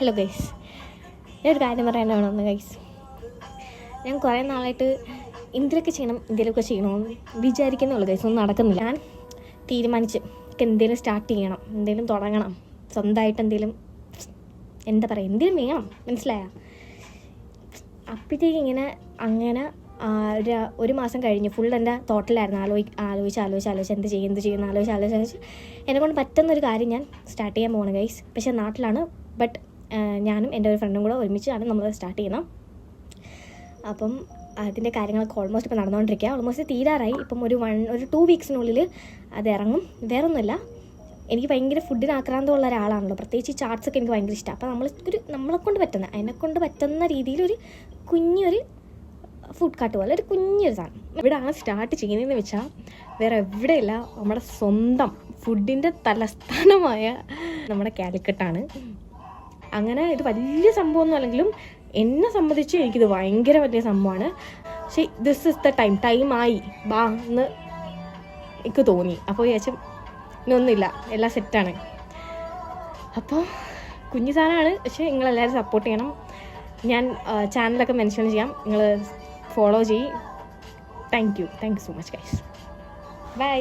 Hello guys, ഞാനൊരു കാര്യം പറയാനാണ് ഗൈസ്. ഞാൻ കുറേ നാളായിട്ട് എന്തിലൊക്കെ ചെയ്യണമെന്ന് വിചാരിക്കുന്നുള്ളൂ ഗൈസ്. ഒന്നും നടക്കുന്നില്ല. ഞാൻ തീരുമാനിച്ച് എന്തെങ്കിലും സ്റ്റാർട്ട് ചെയ്യണം, എന്തെങ്കിലും തുടങ്ങണം, സ്വന്തമായിട്ട് എന്തെങ്കിലും എന്തെങ്കിലും വേണം, മനസ്സിലായ? അപ്പോഴത്തേക്ക് അങ്ങനെ ഒരു മാസം കഴിഞ്ഞ് ഫുൾ എൻ്റെ തോട്ടിലായിരുന്നു. ആലോചിച്ച് എന്ത് ചെയ്യുമെന്ന് ആലോചിച്ച് എന്നെക്കൊണ്ട് പറ്റുന്നൊരു കാര്യം ഞാൻ സ്റ്റാർട്ട് ചെയ്യാൻ പോകണം ഗൈസ്. പക്ഷേ നാട്ടിലാണ്. ബട്ട് ഞാനും എൻ്റെ ഒരു ഫ്രണ്ടും കൂടെ ഒരുമിച്ചാണ് നമ്മൾ സ്റ്റാർട്ട് ചെയ്യുന്നത്. അപ്പം അതിൻ്റെ കാര്യങ്ങളൊക്കെ ഓൾമോസ്റ്റ് ഇപ്പോൾ നടന്നുകൊണ്ടിരിക്കുക. ഓൾമോസ്റ്റ് തീരാറായി. ഇപ്പം ഒരു 2 വീക്സിനുള്ളിൽ അത് ഇറങ്ങും. വേറൊന്നുമില്ല, എനിക്ക് ഭയങ്കര ഫുഡിന് ആക്രാന്തമുള്ള ഒരാളാണല്ലോ. പ്രത്യേകിച്ച് ചാട്സൊക്കെ എനിക്ക് ഭയങ്കര ഇഷ്ടമാണ്. അപ്പോൾ അതിനെക്കൊണ്ട് പറ്റുന്ന രീതിയിലൊരു കുഞ്ഞൊരു ഫുഡ് കാർട്ട് പോലെ ഒരു കുഞ്ഞൊരു സാധനം ഇവിടെ സ്റ്റാർട്ട് ചെയ്യുന്നതെന്ന് വെച്ചാൽ വേറെ എവിടെയില്ല, നമ്മുടെ സ്വന്തം ഫുഡിൻ്റെ തലസ്ഥാനമായ നമ്മുടെ കാലിക്കട്ടാണ്. അങ്ങനെ ഇത് വലിയ സംഭവമൊന്നും അല്ലെങ്കിലും എന്നെ സംബന്ധിച്ച് എനിക്കിത് ഭയങ്കര വലിയ സംഭവമാണ്. പക്ഷേ ദിസ് ഇസ് ദ ടൈമായി ബാ എന്ന് എനിക്ക് തോന്നി. അപ്പോൾ വിചാരിച്ചും ഇനൊന്നുമില്ല, എല്ലാം സെറ്റാണ്. അപ്പോൾ കുഞ്ഞു സാധനമാണ്, പക്ഷേ നിങ്ങളെല്ലാവരും സപ്പോർട്ട് ചെയ്യണം. ഞാൻ ചാനലൊക്കെ മെൻഷൻ ചെയ്യാം, നിങ്ങൾ ഫോളോ ചെയ്യ്. Thank you so much guys. By.